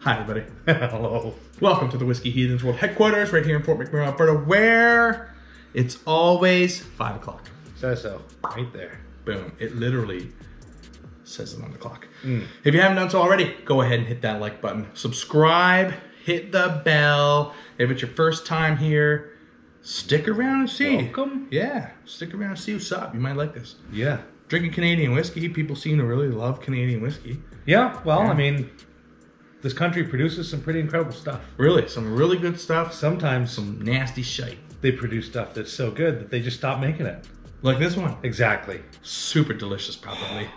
Hi, everybody. Hello. Welcome to the Whiskey Heathens World Headquarters right here in Fort McMahon, Alberta, where it's always 5 o'clock. Says so. Right there. Boom. It literally says it on the clock. If you haven't done so already, go ahead and hit that like button. Subscribe. Hit the bell. If it's your first time here, stick around and see. Welcome. Yeah. Stick around and see what's up. You might like this. Yeah. Drinking Canadian whiskey. People seem to really love Canadian whiskey. Yeah, well, I mean, this country produces some pretty incredible stuff. Really, some really good stuff. Sometimes Some nasty shite. they produce stuff that's so good that they just stop making it. Like this one. Exactly. Super delicious, probably.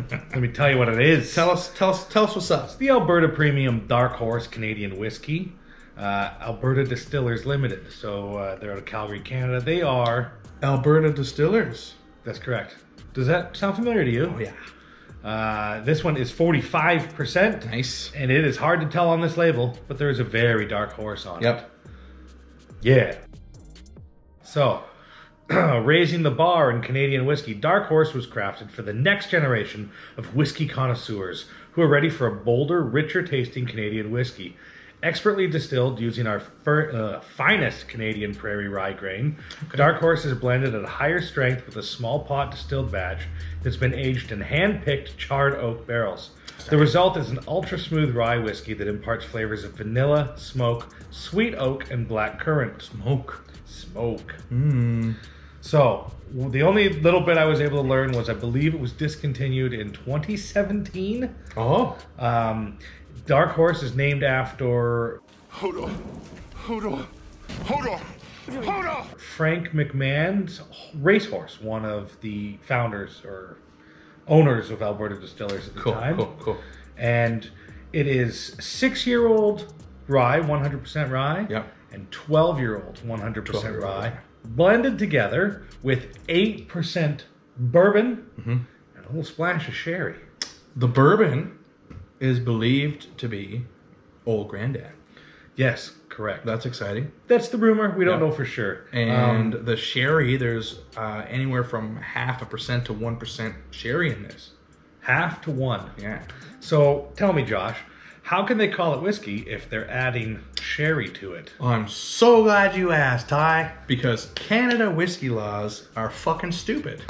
Let me tell you what it is. Tell us what's up. It's the Alberta Premium Dark Horse Canadian Whiskey. Alberta Distillers Limited. So they're out of Calgary, Canada. They are... Alberta Distillers. That's correct. Does that sound familiar to you? Oh, yeah. This one is 45%. Nice. And it is hard to tell on this label, but there is a very dark horse on it. Yep. Yeah. So, raising the bar in Canadian whiskey, Dark Horse was crafted for the next generation of whiskey connoisseurs who are ready for a bolder, richer tasting Canadian whiskey. Expertly distilled using our finest Canadian prairie rye grain, Dark Horse is blended at a higher strength with a small pot distilled batch that's been aged in hand-picked charred oak barrels. The result is an ultra-smooth rye whiskey that imparts flavors of vanilla, smoke, sweet oak, and black currant. Smoke. So, the only little bit I was able to learn was I believe it was discontinued in 2017. Oh. Dark Horse is named after... Hold on. Frank McMahon's racehorse, one of the founders or owners of Alberta Distillers at the time. Cool. And it is 6-year-old rye, 100% rye, Yep. and 12-year-old 100% 12-year-old rye, blended together with 8% bourbon and a little splash of sherry. The bourbon is believed to be Old Grandad. Yes, correct. That's exciting. That's the rumor. We don't Yeah. know for sure. And the sherry, there's anywhere from 0.5% to 1% sherry in this. 1/2 to 1. Yeah. So tell me, Josh, how can they call it whiskey if they're adding sherry to it? Well, I'm so glad you asked, Ty, because Canada whiskey laws are fucking stupid.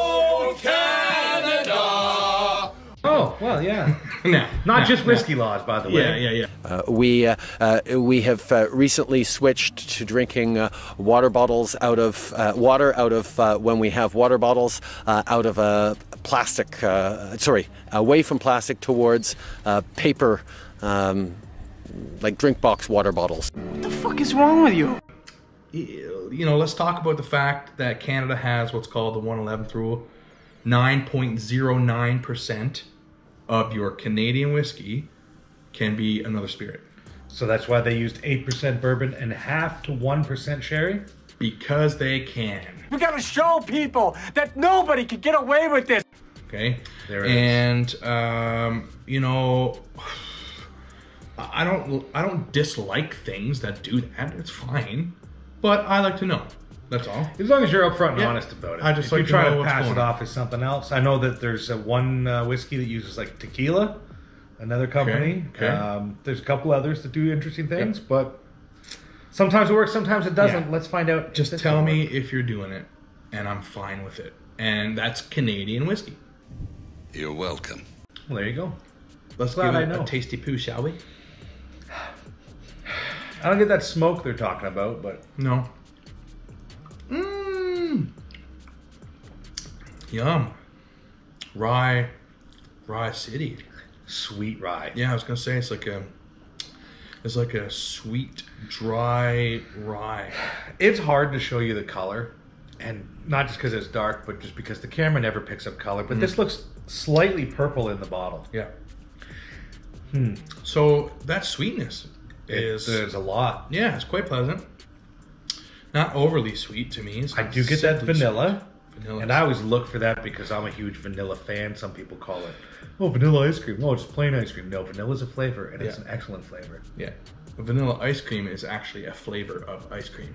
Oh, well, yeah. Not just whiskey laws, by the way. Yeah. We have recently switched to drinking water bottles out of water out of when we have water bottles out of a plastic. Away from plastic towards paper, like drink box water bottles. What the fuck is wrong with you? You know, let's talk about the fact that Canada has what's called the 111th rule. 9.09% of your Canadian whiskey can be another spirit. So that's why they used 8% bourbon and 1/2 to 1% sherry? Because they can. We gotta show people that nobody can get away with this. Okay? There it is. And, you know, I don't dislike things that do that. It's fine. But I like to know. That's all. As long as you're upfront and Yeah. honest about it. I just if like you're to trying know to what's pass going it on. off as something else. I know that there's one whiskey that uses like tequila, another company. Okay. There's a couple others that do interesting things, but sometimes it works, sometimes it doesn't. Yeah. Let's find out. Just if tell this me works. if you're doing it, and I'm fine with it. And that's Canadian whiskey. You're welcome. Well, there you go. Let's Glad give I it know. a tasty poo, shall we? I don't get that smoke they're talking about, but No. Yum. Rye City. sweet rye. Yeah, I was gonna say it's like a sweet, dry rye. It's hard to show you the color, and not just because it's dark, but just because the camera never picks up color. But this looks slightly purple in the bottle. Yeah. So that sweetness is There's a lot. yeah, it's quite pleasant. Not overly sweet to me. It's I not do get that simply vanilla. sweet. Vanilla. And I always look for that because I'm a huge vanilla fan. Some people call it, oh, vanilla ice cream. Oh, it's plain ice cream. No, vanilla's a flavor, and it's Yeah. an excellent flavor. Yeah. Vanilla ice cream is actually a flavor of ice cream.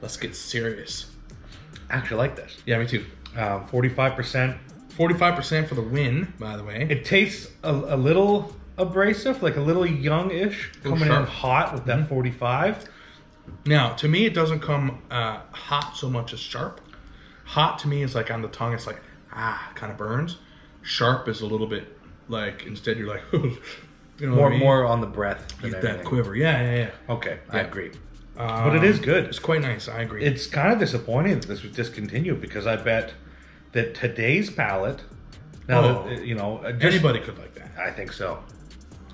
Let's get serious. I actually like this. Yeah, me too. 45%. 45% for the win, by the way. It tastes a little abrasive, like a little young-ish, coming in sharp. hot with that 45. Now, to me, it doesn't come hot so much as sharp. Hot to me is like on the tongue, it's like, kind of burns. Sharp is a little bit like, instead you're like, you know what I mean? More on the breath than That anything. quiver. Yeah. Okay, I agree. But it is good. It's quite nice, I agree. It's kind of disappointing that this was discontinued because I bet that today's palate, now that, you know, anybody could like that. I think so.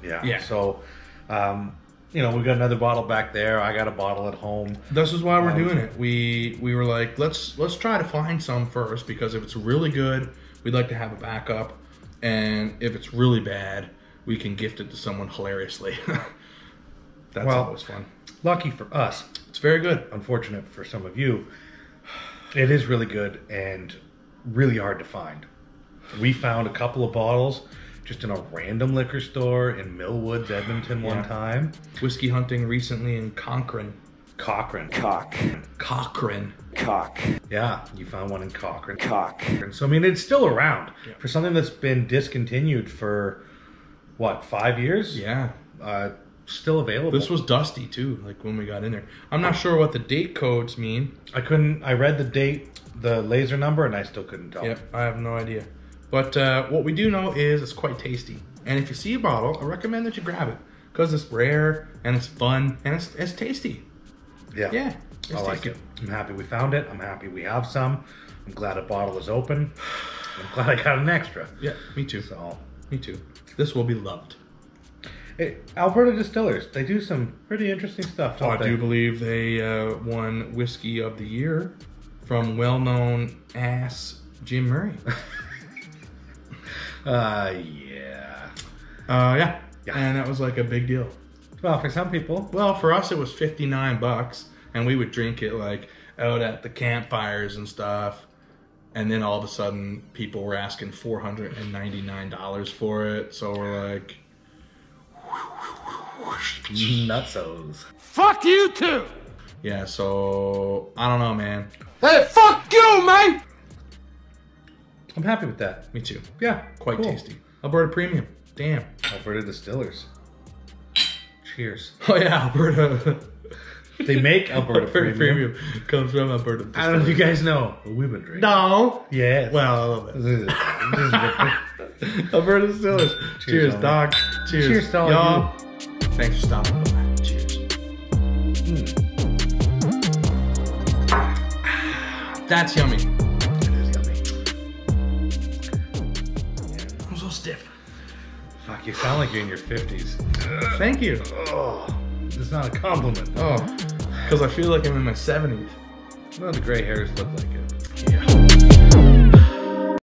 Yeah. Yeah. So, you know, we got another bottle back there. I got a bottle at home. This is why we're doing it. We were like, let's try to find some first, because if it's really good, we'd like to have a backup, and if it's really bad, we can gift it to someone hilariously. That's always fun. Lucky for us. It's very good. Unfortunate for some of you. It is really good and really hard to find. We found a couple of bottles just in a random liquor store in Millwoods, Edmonton one time. Whiskey hunting recently in Cochrane. Cochrane. Cochrane. Yeah, you found one in Cochrane. So, I mean, it's still around. Yeah. For something that's been discontinued for, what, 5 years? Yeah. Still available. This was dusty too, like when we got in there. I'm not sure what the date codes mean. I read the date, the laser number, and I still couldn't tell. Yep, I have no idea. But what we do know is it's quite tasty. And if you see a bottle, I recommend that you grab it, because it's rare and it's fun and it's tasty. Yeah. It's I like tasty. it. I'm happy we found it. I'm happy we have some. I'm glad a bottle is open. I'm glad I got an extra. Yeah, me too. So, Me too. This will be loved. hey, Alberta Distillers, they do some pretty interesting stuff, don't I they? do believe they won Whiskey of the Year from well-known ass Jim Murray. Yeah. Yeah. And that was like a big deal. Well, for some people. Well, for us it was $59, and we would drink it like out at the campfires and stuff. And then all of a sudden, people were asking $499 for it. So we're like, Nutsos. Fuck you too! yeah. So I don't know, man. Hey, fuck you, mate! I'm happy with that. Me too. Yeah. Quite cool. tasty. Alberta Premium. Damn. Alberta Distillers. Cheers. Oh yeah, Alberta. They make Alberta Premium. Comes from Alberta. I don't know if you guys know, but we've been drinking. No. Yeah. Well, a little bit. Cheers, Alberta Distillers. Cheers, homie. dog. Cheers. Cheers to all y'all. Thanks for stopping by. Cheers. That's yummy. It is yummy. I'm so stiff. Fuck, you sound like you're in your 50s. Thank you. Oh, it's not a compliment. Oh, because I feel like I'm in my 70s. Well, the gray hairs look like it.